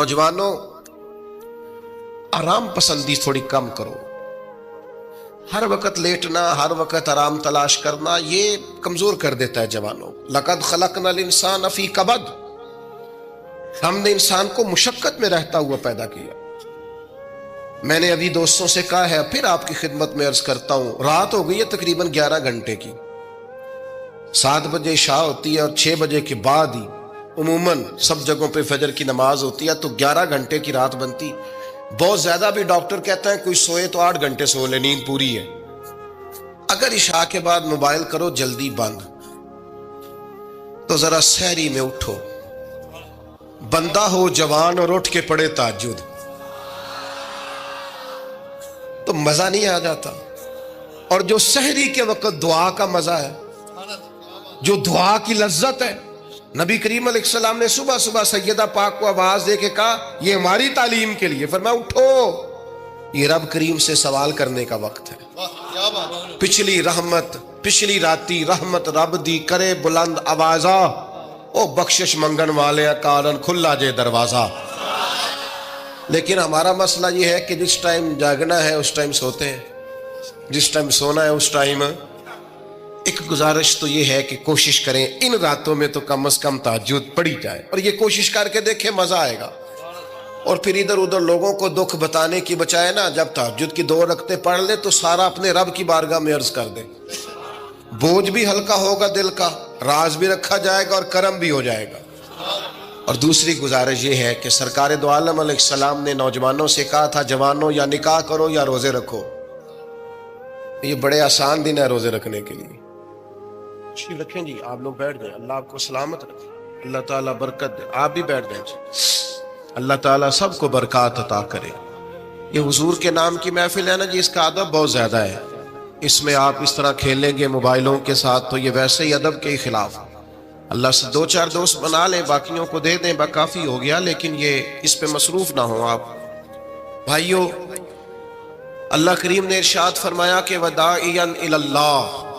نوجوانوں، آرام پسندی تھوڑی کم کرو. ہر وقت لیٹنا، ہر وقت آرام تلاش کرنا، یہ کمزور کر دیتا ہے جوانوں. لقد خلقنا الانسان فی کبد، ہم نے انسان کو مشقت میں رہتا ہوا پیدا کیا. میں نے ابھی دوستوں سے کہا ہے، پھر آپ کی خدمت میں عرض کرتا ہوں، رات ہو گئی ہے تقریباً 11 گھنٹے کی. 7 بجے عشاء ہوتی ہے اور 6 بجے کے بعد ہی عموماً سب جگہوں پہ فجر کی نماز ہوتی ہے، تو 11 گھنٹے کی رات بنتی. بہت زیادہ بھی ڈاکٹر کہتا ہے کوئی سوئے تو 8 گھنٹے سو لے، نیند پوری ہے. اگر عشاء کے بعد موبائل کرو جلدی بند، تو ذرا سحری میں اٹھو. بندہ ہو جوان اور اٹھ کے پڑھے تہجد تو مزہ نہیں آ جاتا. اور جو سحری کے وقت دعا کا مزہ ہے، جو دعا کی لذت ہے، نبی کریم علیہ السلام نے صبح صبح سیدہ پاک کو آواز دے کے کہا یہ ہماری تعلیم کے لیے، فرمایا اٹھو، یہ رب کریم سے سوال کرنے کا وقت ہے. پچھلی رحمت، پچھلی راتی رحمت رب دی کرے بلند آوازہ، او بخشش منگن والے کارن کھلا جے دروازہ. لیکن ہمارا مسئلہ یہ ہے کہ جس ٹائم جاگنا ہے اس ٹائم سوتے ہیں، جس ٹائم سونا ہے اس ٹائم. ایک گزارش تو یہ ہے کہ کوشش کریں ان راتوں میں تو کم از کم تہجد پڑھی جائے، اور یہ کوشش کر کے دیکھیں مزہ آئے گا. اور پھر ادھر ادھر لوگوں کو دکھ بتانے کی بچائے نا، جب تہجد کی 2 رکعتیں پڑھ لے تو سارا اپنے رب کی بارگاہ میں عرض کر دے. بوجھ بھی ہلکا ہوگا دل کا، راز بھی رکھا جائے گا اور کرم بھی ہو جائے گا. اور دوسری گزارش یہ ہے کہ سرکار دو عالم علیہ السلام نے نوجوانوں سے کہا تھا، جوانوں یا نکاح کرو یا روزے رکھو. یہ بڑے آسان دن ہے روزے رکھنے کے لیے. تشریف رکھیں جی، آپ لوگ بیٹھ جائیں، اللہ آپ کو سلامت رکھے، اللہ تعالیٰ برکت دے. آپ بھی بیٹھ جائیں جی، اللہ تعالیٰ سب کو برکات عطا کرے. یہ حضور کے نام کی محفل ہے نا جی، اس کا ادب بہت زیادہ ہے. اس میں آپ اس طرح کھیلیں گے موبائلوں کے ساتھ تو یہ ویسے ہی ادب کے خلاف. اللہ سے 2-4 دوست بنا لیں، باقیوں کو دے دیں، کافی ہو گیا، لیکن یہ اس پہ مصروف نہ ہوں آپ. بھائیو، اللہ کریم نے ارشاد فرمایا کہ وَدَاعِيًا إِلَى اللَّهِ،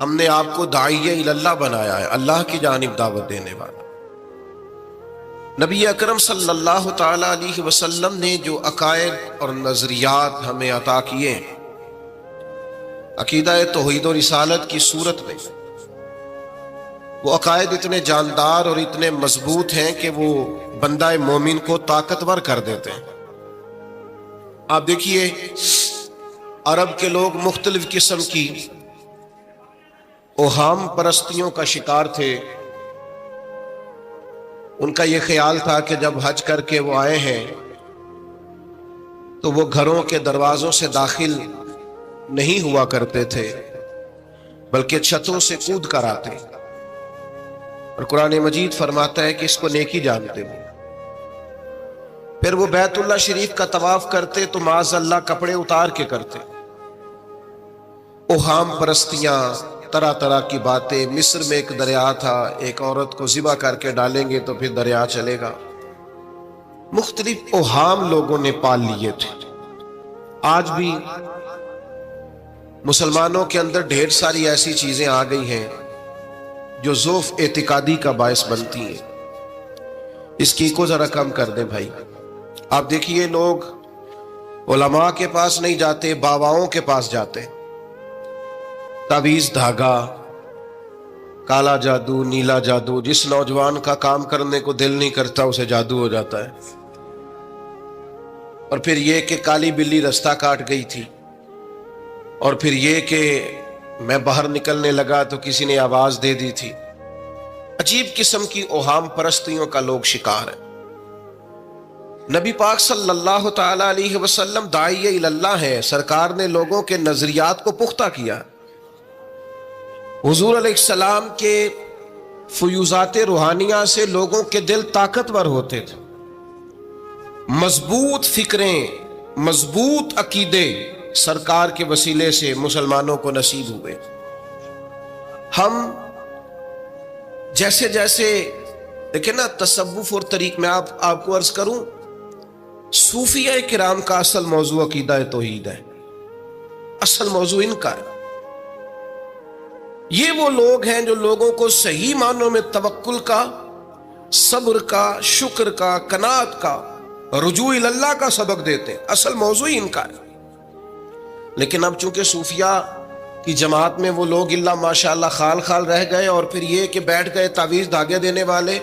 ہم نے آپ کو داعیہ اللہ بنایا ہے، اللہ کی جانب دعوت دینے والا. نبی اکرم صلی اللہ تعالی علیہ وسلم نے جو عقائد اور نظریات ہمیں عطا کیے عقیدہ توحید و رسالت کی صورت میں، وہ عقائد اتنے جاندار اور اتنے مضبوط ہیں کہ وہ بندہ مومن کو طاقتور کر دیتے ہیں. آپ دیکھیے، عرب کے لوگ مختلف قسم کی اوہام پرستیوں کا شکار تھے. ان کا یہ خیال تھا کہ جب حج کر کے وہ آئے ہیں تو وہ گھروں کے دروازوں سے داخل نہیں ہوا کرتے تھے، بلکہ چھتوں سے کود کر آتے. اور قرآن مجید فرماتا ہے کہ اس کو نیکی جانتے ہو. پھر وہ بیت اللہ شریف کا طواف کرتے تو معاذ اللہ کپڑے اتار کے کرتے. اوہام پرستیاں، طرح طرح کی باتیں. مصر میں ایک دریا تھا، ایک عورت کو ذبح کر کے ڈالیں گے تو پھر دریا چلے گا. مختلف اوہام لوگوں نے پال لیے تھے. آج بھی مسلمانوں کے اندر ڈھیر ساری ایسی چیزیں آ گئی ہیں جو ضعف اعتقادی کا باعث بنتی ہیں. اس کی کو ذرا کم کر دیں بھائی. آپ دیکھیے، لوگ علماء کے پاس نہیں جاتے، باباؤں کے پاس جاتے. تعویذ، دھاگا، کالا جادو، نیلا جادو. جس نوجوان کا کام کرنے کو دل نہیں کرتا اسے جادو ہو جاتا ہے. اور پھر یہ کہ کالی بلی رستہ کاٹ گئی تھی، اور پھر یہ کہ میں باہر نکلنے لگا تو کسی نے آواز دے دی تھی. عجیب قسم کی اوہام پرستیوں کا لوگ شکار ہیں. نبی پاک صلی اللہ تعالی علیہ وسلم داعیہ اللہ ہے. سرکار نے لوگوں کے نظریات کو پختہ کیا. حضور علیہ السلام کے فیوزات روحانیہ سے لوگوں کے دل طاقتور ہوتے تھے. مضبوط فکریں، مضبوط عقیدے سرکار کے وسیلے سے مسلمانوں کو نصیب ہوئے. ہم جیسے جیسے دیکھیں نا، تصوف اور طریق میں آپ کو عرض کروں، صوفیہ کرام کا اصل موضوع عقیدہ توحید ہے. اصل موضوع ان کا ہے. یہ وہ لوگ ہیں جو لوگوں کو صحیح معنوں میں توکل کا صبر کا، شکر کا، قناعت کا، رجوع اللہ کا سبق دیتے ہیں. اصل موضوع ہی ان کا ہے. لیکن اب چونکہ صوفیہ کی جماعت میں وہ لوگ اللہ ماشاءاللہ خال خال رہ گئے، اور پھر یہ کہ بیٹھ گئے تعویذ دھاگے دینے والے،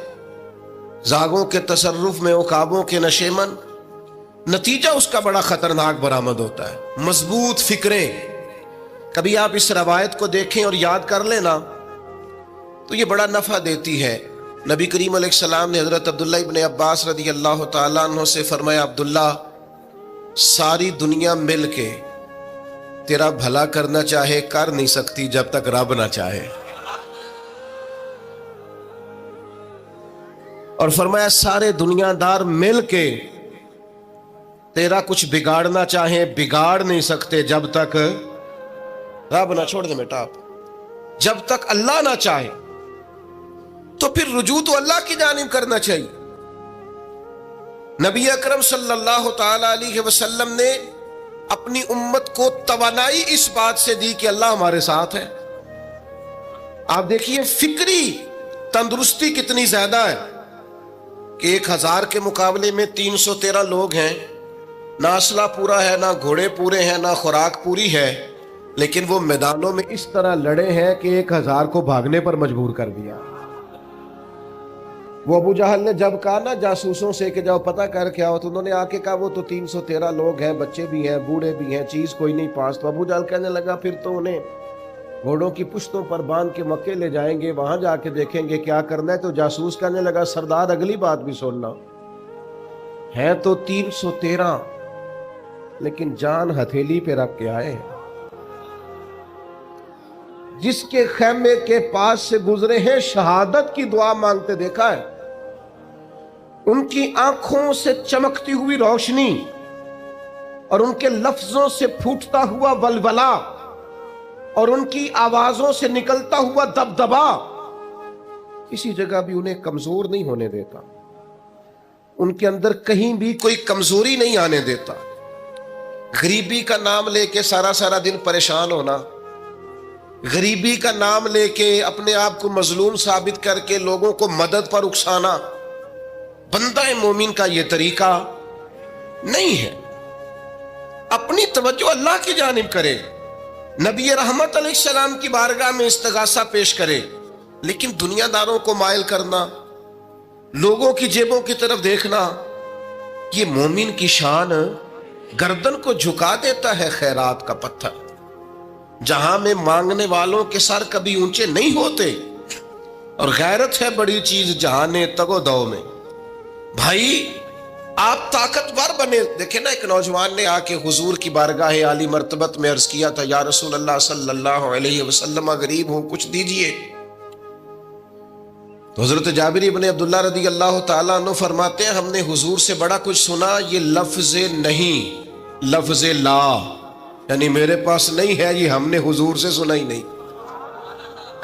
زاغوں کے تصرف میں، عقابوں کے نشیمن. نتیجہ اس کا بڑا خطرناک برآمد ہوتا ہے. مضبوط فکریں کبھی آپ اس روایت کو دیکھیں اور یاد کر لیں نا تو یہ بڑا نفع دیتی ہے. نبی کریم علیہ السلام نے حضرت عبداللہ ابن عباس رضی اللہ تعالیٰ عنہ سے فرمایا، عبداللہ، ساری دنیا مل کے تیرا بھلا کرنا چاہے کر نہیں سکتی جب تک رب نہ چاہے. اور فرمایا سارے دنیا دار مل کے تیرا کچھ بگاڑنا چاہیں بگاڑ نہیں سکتے جب تک رب نہ چھوڑ دے بیٹا. آپ جب تک اللہ نہ چاہے تو پھر رجوع تو اللہ کی جانب کرنا چاہیے. نبی اکرم صلی اللہ تعالی علیہ وسلم نے اپنی امت کو توانائی اس بات سے دی کہ اللہ ہمارے ساتھ ہے. آپ دیکھیے فکری تندرستی کتنی زیادہ ہے کہ 1000 کے مقابلے میں 313 لوگ ہیں. نہ اسلحہ پورا ہے، نہ گھوڑے پورے ہیں، نہ خوراک پوری ہے، لیکن وہ میدانوں میں اس طرح لڑے ہیں کہ 1000 کو بھاگنے پر مجبور کر دیا. وہ ابو جہل نے جب کہا نا جاسوسوں سے کہ جاؤ پتہ کر کے آؤ، تو انہوں نے آ کے کہا وہ تو 313 لوگ ہیں، بچے بھی ہیں، بوڑھے بھی ہیں، چیز کوئی نہیں پاس. تو ابو جہل کہنے لگا پھر تو انہیں گھوڑوں کی پشتوں پر باندھ کے مکے لے جائیں گے، وہاں جا کے دیکھیں گے کیا کرنا ہے. تو جاسوس کہنے لگا سردار اگلی بات بھی سننا، ہے تو 313 لیکن جان ہتھیلی پہ رکھ کے آئے. جس کے خیمے کے پاس سے گزرے ہیں شہادت کی دعا مانگتے دیکھا ہے. ان کی آنکھوں سے چمکتی ہوئی روشنی اور ان کے لفظوں سے پھوٹتا ہوا ولولہ اور ان کی آوازوں سے نکلتا ہوا دبدبا کسی جگہ بھی انہیں کمزور نہیں ہونے دیتا. ان کے اندر کہیں بھی کوئی کمزوری نہیں آنے دیتا. غریبی کا نام لے کے سارا سارا دن پریشان ہونا، غریبی کا نام لے کے اپنے آپ کو مظلوم ثابت کر کے لوگوں کو مدد پر اکسانا بندہ مومن کا یہ طریقہ نہیں ہے. اپنی توجہ اللہ کی جانب کرے، نبی رحمت علیہ السلام کی بارگاہ میں استغاثہ پیش کرے. لیکن دنیا داروں کو مائل کرنا، لوگوں کی جیبوں کی طرف دیکھنا، یہ مومن کی شان گردن کو جھکا دیتا ہے. خیرات کا پتھر جہاں میں مانگنے والوں کے سر کبھی اونچے نہیں ہوتے، اور غیرت ہے بڑی چیز جہانے تگ و دو میں. بھائی آپ طاقتور بنے. دیکھیں نا ایک نوجوان نے آ کے حضور کی بارگاہ عالی مرتبت میں عرض کیا تھا، یا رسول اللہ صلی اللہ علیہ وسلم غریب ہوں کچھ دیجئے. تو حضرت جابر ابن عبداللہ رضی اللہ تعالیٰ عنہ فرماتے ہیں ہم نے حضور سے بڑا کچھ سنا، یہ لفظ نہیں، لفظ لا، یعنی میرے پاس نہیں ہے، یہ ہم نے حضور سے سنا ہی نہیں.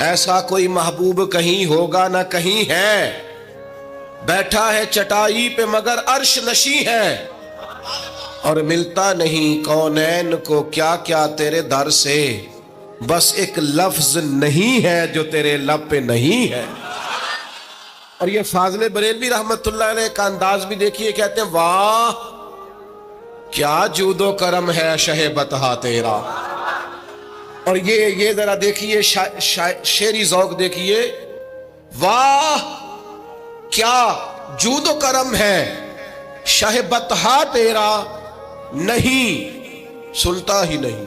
ایسا کوئی محبوب کہیں ہوگا نہ کہیں ہے، بیٹھا ہے چٹائی پہ مگر عرش نشیں ہے، اور ملتا نہیں کونین کو کیا کیا تیرے در سے، بس ایک لفظ نہیں ہے جو تیرے لب پہ نہیں ہے. اور یہ فاضل بریلوی رحمت اللہ علیہ کا انداز بھی دیکھیے، کہتے ہیں واہ کیا جود و کرم ہے شہ بطحا تیرا. اور یہ ذرا دیکھیے شعری ذوق دیکھیے، واہ کیا جود و کرم ہے شہ بطحا تیرا، نہیں سنتا ہی نہیں.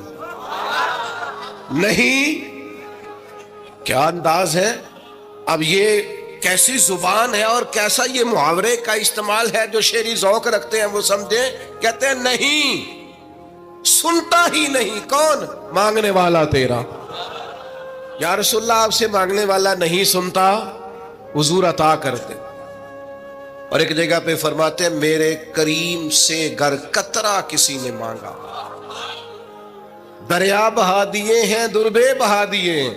نہیں کیا انداز ہے. اب یہ کیسی زبان ہے اور کیسا یہ محاورے کا استعمال ہے، جو شعری ذوق رکھتے ہیں وہ سمجھیں. کہتے ہیں نہیں سنتا ہی نہیں. کون؟ مانگنے والا تیرا. یا رسول اللہ آپ سے مانگنے والا نہیں سنتا، حضور عطا کرتے. اور ایک جگہ پہ فرماتے ہیں میرے کریم سے گر قطرہ کسی نے مانگا، دریا بہا دیے ہیں دربے بہا دیے ہیں.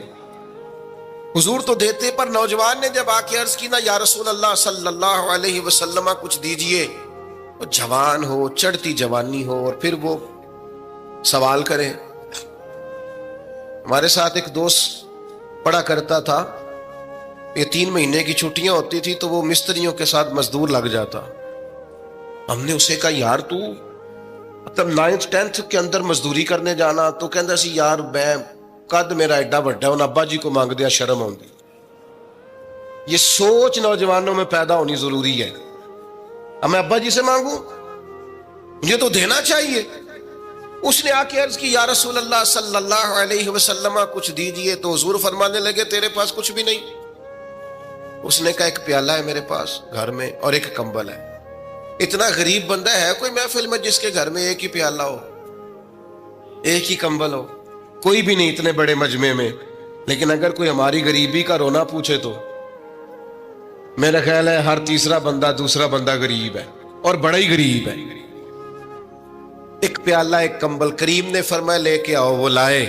حضور تو دیتے، پر نوجوان نے جب آ کے عرض کی نا یا رسول اللہ صلی اللہ علیہ وسلم کچھ دیجئے، وہ جوان ہو، چڑھتی جوانی ہو، اور پھر وہ سوال کرے. ہمارے ساتھ ایک دوست پڑھا کرتا تھا، یہ 3 مہینے کی چھٹیاں ہوتی تھی تو وہ مستریوں کے ساتھ مزدور لگ جاتا. ہم نے اسے کہا یار تو مطلب 9th 10th کے اندر مزدوری کرنے جانا, تو کہندا سی یار میں قد میرا ایڈا بڑا ہے, ان ابا جی کو مانگ دیا شرم آؤں گی. یہ سوچ نوجوانوں میں پیدا ہونی ضروری ہے. اب میں ابا جی سے مانگوں, مجھے تو دینا چاہیے. اس نے آ کے عرض کی یا رسول اللہ صلی اللہ علیہ وسلم کچھ دیجئے, تو حضور فرمانے لگے تیرے پاس کچھ بھی نہیں. اس نے کہا ایک پیالہ ہے میرے پاس گھر میں اور ایک کمبل ہے. اتنا غریب بندہ ہے کوئی محفل میں جس کے گھر میں ایک ہی پیالہ ہو, ایک ہی کمبل ہو؟ کوئی بھی نہیں اتنے بڑے مجمع میں. لیکن اگر کوئی ہماری غریبی کا رونا پوچھے تو میرا خیال ہے ہر تیسرا بندہ دوسرا بندہ غریب ہے, اور بڑا ہی غریب ہے. ایک پیالہ ایک کمبل, کریم نے فرمایا لے کے آؤ. وہ لائے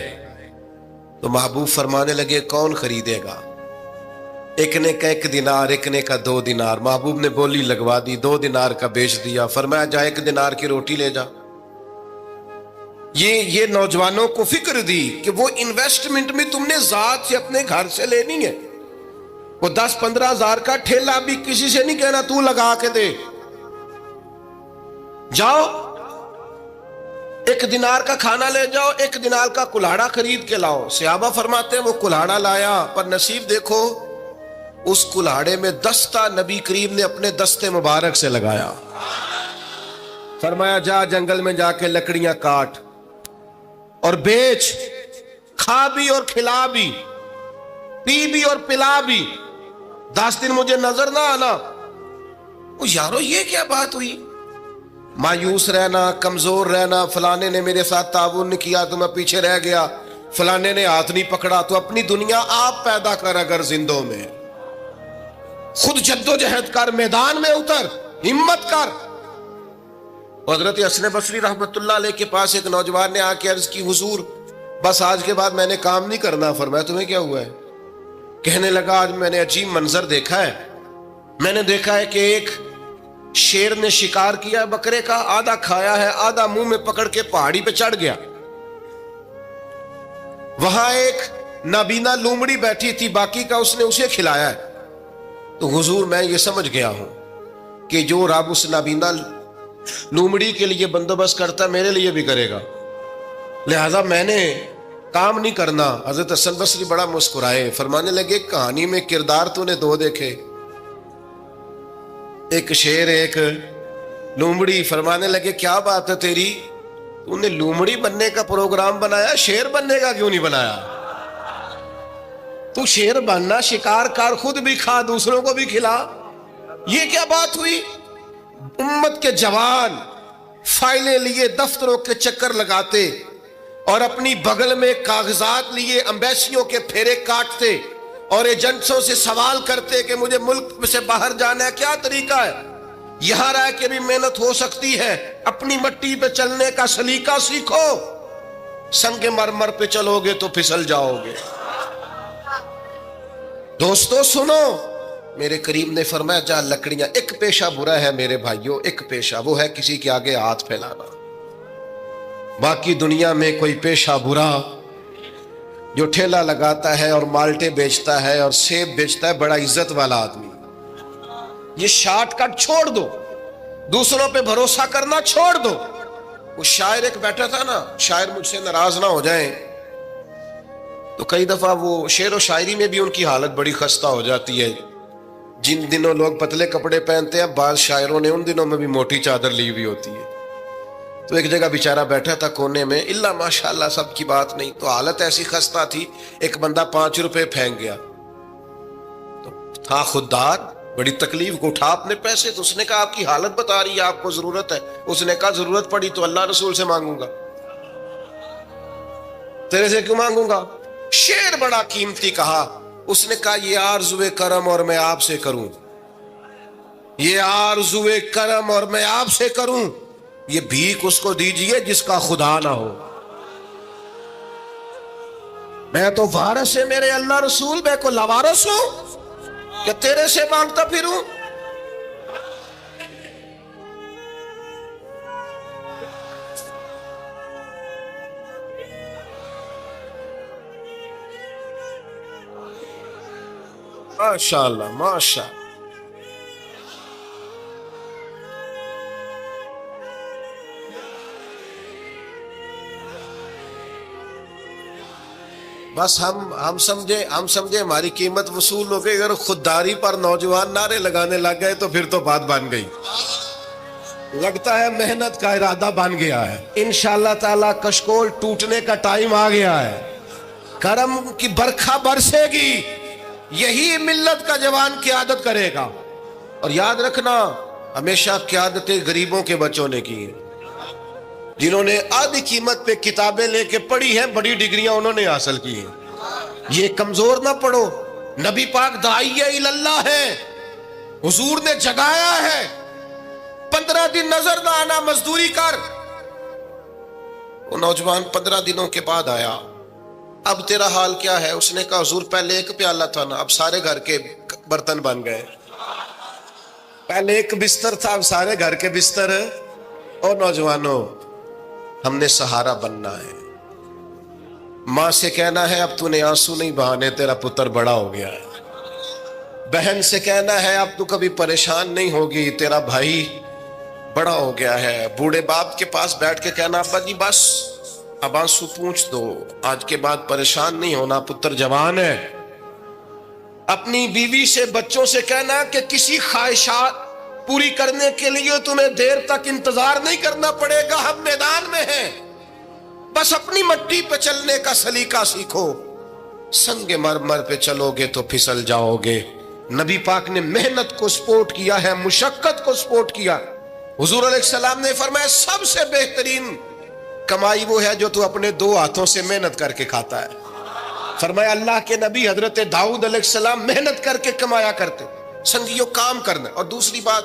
تو محبوب فرمانے لگے کون خریدے گا؟ ایک نے کہا 1 دینار, ایک نے کہا 2 دینار. محبوب نے بولی لگوا دی, 2 دینار کا بیچ دیا. فرمایا جا 1 دینار کی روٹی لے جا. یہ نوجوانوں کو فکر دی کہ وہ انویسٹمنٹ میں تم نے ذات سے اپنے گھر سے لینی ہے. وہ 10-15 ہزار کا ٹھیلا بھی کسی سے نہیں کہنا تو لگا کے دے. جاؤ 1 دینار کا کھانا لے جاؤ, 1 دینار کا کلاڑا خرید کے لاؤ. صحابہ فرماتے ہیں وہ کلاڑا لایا, پر نصیب دیکھو اس کلاڑے میں دستہ نبی کریم نے اپنے دستے مبارک سے لگایا. فرمایا جا جنگل میں جا کے لکڑیاں کاٹ اور بیچ, کھا بھی اور کھلا بھی, پی بھی اور پلا بھی, 10 دن مجھے نظر نہ آنا. وہ یارو یہ کیا بات ہوئی؟ مایوس رہنا, کمزور رہنا, فلانے نے میرے ساتھ تعاون نہیں کیا تو میں پیچھے رہ گیا, فلانے نے ہاتھ نہیں پکڑا. تو اپنی دنیا آپ پیدا کر, اگر زندوں میں خود جد و جہد کر, میدان میں اتر, ہمت کر. حضرت حسن بصری رحمت اللہ علیہ کے پاس ایک نوجوان نے آ کے عرض کی حضور بس آج کے بعد میں نے کام نہیں کرنا. فرمایا تمہیں کیا ہوا ہے؟ کہنے لگا آج میں نے عجیب منظر دیکھا ہے. میں نے دیکھا ہے کہ ایک شیر نے شکار کیا بکرے کا, آدھا کھایا ہے, آدھا منہ میں پکڑ کے پہاڑی پہ چڑھ گیا. وہاں ایک نابینا لومڑی بیٹھی تھی, باقی کا اس نے اسے کھلایا ہے. تو حضور میں یہ سمجھ گیا ہوں کہ جو رب اس نابینا لومڑی کے لیے بندوبست کرتا میرے لیے بھی کرے گا, لہذا میں نے کام نہیں کرنا. حضرت حسن بصری بڑا مسکرائے, فرمانے لگے کہانی میں کردار تو نے 2 دیکھے, ایک شیر ایک لومڑی. فرمانے لگے کیا بات ہے تیری, تو نے لومڑی بننے کا پروگرام بنایا, شیر بننے کا کیوں نہیں بنایا؟ تو شیر بننا, شکار کر, خود بھی کھا دوسروں کو بھی کھلا. یہ کیا بات ہوئی؟ امت کے جوان فائلیں لیے دفتروں کے چکر لگاتے اور اپنی بغل میں کاغذات لیے امبیسیوں کے پھیرے کاٹتے اور ایجنٹوں سے سوال کرتے کہ مجھے ملک سے باہر جانا ہے, کیا طریقہ ہے؟ یہاں رہ کے بھی محنت ہو سکتی ہے, اپنی مٹی پہ چلنے کا سلیقہ سیکھو. سنگ مرمر پہ چلو گے تو پھسل جاؤ گے. دوستو سنو, میرے کریم نے فرمایا جا لکڑیاں. ایک پیشہ برا ہے میرے بھائیوں, ایک پیشہ, وہ ہے کسی کے آگے ہاتھ پھیلانا. باقی دنیا میں کوئی پیشہ برا جو ٹھیلا لگاتا ہے اور مالٹے بیچتا ہے اور سیب بیچتا ہے, بڑا عزت والا آدمی. یہ شارٹ کٹ چھوڑ دو, دوسروں پہ بھروسہ کرنا چھوڑ دو. وہ شاعر ایک بیٹھا تھا نا, شاعر مجھ سے ناراض نہ ہو جائیں, تو کئی دفعہ وہ شعر و شاعری میں بھی ان کی حالت بڑی خستہ ہو جاتی ہے. جن دنوں لوگ پتلے کپڑے پہنتے ہیں, بعض شاعروں نے ان دنوں میں بھی موٹی چادر لی ہوئی ہوتی ہے. تو ایک جگہ بیچارہ بیٹھا تھا کونے میں, اللہ ماشاءاللہ سب کی بات نہیں, تو حالت ایسی خستہ تھی. ایک بندہ 5 روپے پھینک گیا, تو تھا خوددار, بڑی تکلیف کو اٹھا اپنے پیسے. تو اس نے کہا آپ کی حالت بتا رہی ہے, آپ کو ضرورت ہے. اس نے کہا ضرورت پڑی تو اللہ رسول سے مانگوں گا, تیرے سے کیوں مانگوں گا؟ شعر بڑا قیمتی کہا. اس نے کہا یہ آرزوئے کرم اور میں آپ سے کروں, یہ آرزوئے کرم اور میں آپ سے کروں, یہ بھیک اس کو دیجئے جس کا خدا نہ ہو. میں تو وارث ہے میرے اللہ رسول, میں کو لوارث ہوں کہ تیرے سے مانگتا پھروں. ماشاءاللہ ماشاء بس ہم سمجھے ہماری قیمت وصول ہو گئی. اگر خودداری پر نوجوان نعرے لگانے لگ گئے تو پھر تو بات بن گئی. لگتا ہے محنت کا ارادہ بن گیا ہے. انشاءاللہ تعالی کشکول ٹوٹنے کا ٹائم آ گیا ہے. کرم کی برکھا برسے گی. یہی ملت کا جوان قیادت کرے گا. اور یاد رکھنا ہمیشہ قیادتیں غریبوں کے بچوں نے کی ہیں. جنہوں نے آدھی قیمت پہ کتابیں لے کے پڑھی ہیں, بڑی ڈگریاں انہوں نے حاصل کی ہیں. یہ کمزور نہ پڑھو. نبی پاک داعیہ اللہ ہے, حضور نے جگایا ہے. 15 دن نظر نہ آنا, مزدوری کر. وہ نوجوان 15 دنوں کے بعد آیا. اب تیرا حال کیا ہے؟ اس نے کہا حضور پہلے ایک پیالہ تھا نا, اب سارے گھر کے برتن بن گئے. پہلے ایک بستر تھا, اب سارے گھر کے بستر. اور نوجوانوں, ہم نے سہارا بننا ہے. ماں سے کہنا ہے اب تو نے آنسو نہیں بہانے, تیرا پتر بڑا ہو گیا ہے. بہن سے کہنا ہے اب تو کبھی پریشان نہیں ہوگی, تیرا بھائی بڑا ہو گیا ہے. بوڑھے باپ کے پاس بیٹھ کے کہنا ابا جی بس اب آنسو پوچھ دو, آج کے بعد پریشان نہیں ہونا, پتر جوان ہے. اپنی بیوی سے بچوں سے کہنا کہ کسی خواہشات پوری کرنے کے لیے تمہیں دیر تک انتظار نہیں کرنا پڑے گا, ہم میدان میں ہیں. بس اپنی مٹی پہ چلنے کا سلیقہ سیکھو. سنگ مرمر پہ چلو گے تو پھسل جاؤ گے. نبی پاک نے محنت کو سپورٹ کیا ہے, مشقت کو سپورٹ کیا. حضور علیہ السلام نے فرمایا سب سے بہترین کمائی وہ ہے جو تو اپنے 2 ہاتھوں سے محنت کر کے کھاتا ہے. فرمایا اللہ کے نبی حضرت داؤد علیہ السلام محنت کر کے کمایا کرتے. سنگیوں کام کرنا. اور دوسری بات,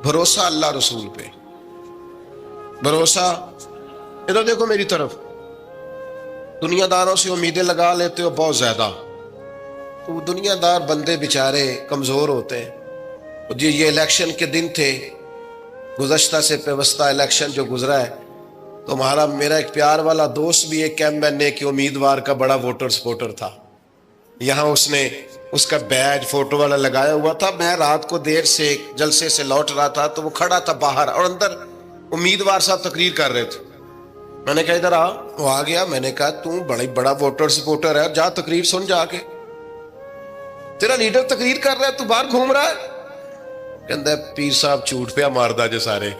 بھروسہ اللہ رسول پہ. بھروسہ, ادھر دیکھو میری طرف. دنیا داروں سے امیدیں لگا لیتے ہو بہت زیادہ, تو دنیا دار بندے بیچارے کمزور ہوتے ہیں. جی یہ الیکشن کے دن تھے, گزشتہ سے پیوستہ الیکشن جو گزرا ہے, تو میرا ایک پیار والا دوست بھی ایک ایم این اے کے امیدوار کا بڑا ووٹر سپورٹر تھا. یہاں اس نے اس کا بیج فوٹو والا لگایا ہوا تھا. میں رات کو دیر سے جلسے سے لوٹ رہا تھا تو وہ کھڑا تھا باہر, اور اندر امیدوار صاحب تقریر کر رہے تھے. میں نے کہا ادھر آ. وہ آ گیا. میں نے کہا تم بڑا ووٹر سپورٹر ہے, جا تقریر سن جا کے. تیرا لیڈر تقریر کر رہا ہے, تو باہر گھوم رہا ہے. کہندا ہے پیر صاحب جھوٹ پہ ماردا جو سارے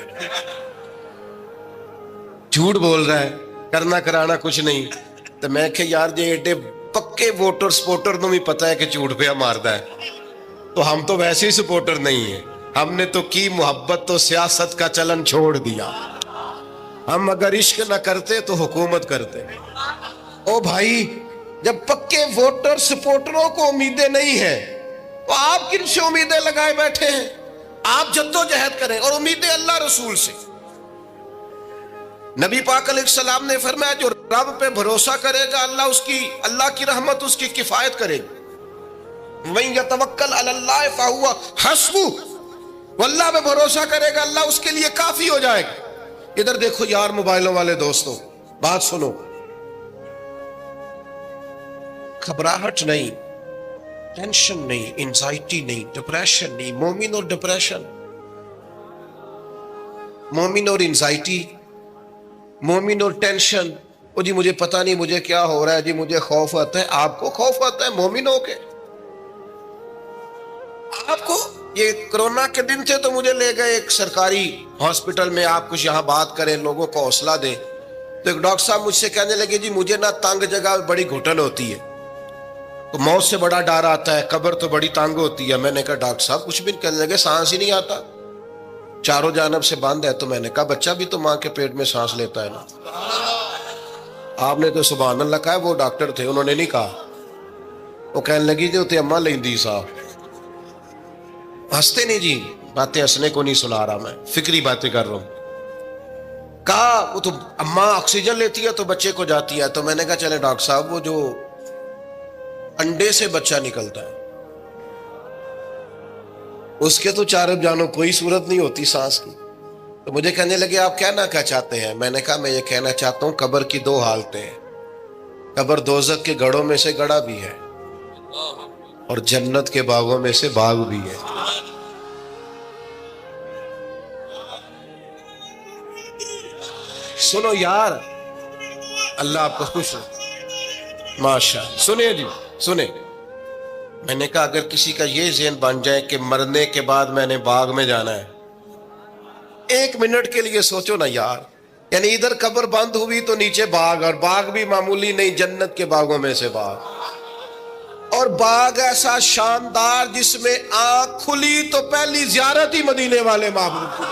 جھوٹ بول رہا ہے, کرنا کرانا کچھ نہیں. تو میں کہ یار جی ایڈے پکے ووٹر سپورٹر نو بھی پتا ہے کہ جھوٹ پہ ماردا ہے, تو ہم تو ویسے ہی سپورٹر نہیں ہیں. ہم نے تو کی محبت تو سیاست کا چلن چھوڑ دیا. ہم اگر عشق نہ کرتے تو حکومت کرتے. او بھائی, جب پکے ووٹر سپورٹروں کو امیدیں نہیں ہیں تو آپ کن سے امیدیں لگائے بیٹھے ہیں؟ آپ جدوجہد کریں, اور امیدیں اللہ رسول سے. نبی پاک علیہ السلام نے فرمایا جو رب پہ بھروسہ کرے گا اللہ کی رحمت اس کی کفایت کرے گی. وَإِن يَتَوَكَّلْ عَلَى اللَّهِ فَهُوَ حَسْبُهُ, وہ اللہ پہ بھروسہ کرے گا اللہ اس کے لیے کافی ہو جائے گا. ادھر دیکھو یار موبائلوں والے دوستوں, بات سنو. گھبراہٹ نہیں, ٹینشن نہیں, انزائٹی نہیں, ڈپریشن نہیں. مومن اور ڈپریشن, مومن اور انزائٹی, مومن اور ٹینشن. او جی مجھے پتہ نہیں مجھے کیا ہو رہا ہے, جی مجھے خوف آتا ہے. آپ کو خوف آتا ہے مومن ہو کے؟ آپ کو یہ کرونا کے دن تھے تو مجھے لے گئے ایک سرکاری ہاسپٹل میں, آپ کچھ یہاں بات کریں, لوگوں کو حوصلہ دیں. تو ایک ڈاکٹر صاحب مجھ سے کہنے لگے جی مجھے نہ تنگ جگہ بڑی گھٹن ہوتی ہے, تو موت سے بڑا ڈر آتا ہے, قبر تو بڑی تنگ ہوتی ہے. میں نے کہا ڈاکٹر صاحب کچھ بھی. کہنے لگے سانس ہی نہیں آتا, چاروں جانب سے بند ہے. تو میں نے کہا بچہ بھی تو ماں کے پیٹ میں سانس لیتا ہے نا. آپ نے تو سبحان اللہ کہا. وہ ڈاکٹر تھے, انہوں نے نہیں کہا. وہ کہنے لگی جو تے اماں لیندی صاحب. ہنستے نہیں جی, باتیں ہنسنے کو نہیں سنا رہا میں, فکری باتیں کر رہا ہوں. کہا وہ تو اماں آکسیجن لیتی ہے تو بچے کو جاتی ہے. تو میں نے کہا چلے ڈاکٹر صاحب وہ جو انڈے سے بچہ نکلتا ہے اس کے تو چاروں جانوں کوئی صورت نہیں ہوتی سانس کی. تو مجھے کہنے لگے آپ کہنا کیا چاہتے ہیں؟ میں نے کہا میں یہ کہنا چاہتا ہوں قبر کی 2 حالتیں ہیں. قبر دوزخ کے گڑھوں میں سے گڑھا بھی ہے, اور جنت کے باغوں میں سے باغ بھی ہے. سنو یار، اللہ آپ کو خوش ہو. ماشاء. سنیں جی سنیں، میں نے کہا اگر کسی کا یہ ذہن بن جائے کہ مرنے کے بعد میں نے باغ میں جانا ہے، 1 منٹ کے لیے سوچو نا یار. یعنی ادھر قبر بند ہوئی تو نیچے باغ، اور باغ بھی معمولی نہیں، جنت کے باغوں میں سے باغ. اور باغ ایسا شاندار جس میں آنکھ کھلی تو پہلی زیارت ہی مدینے والے محبوب کی.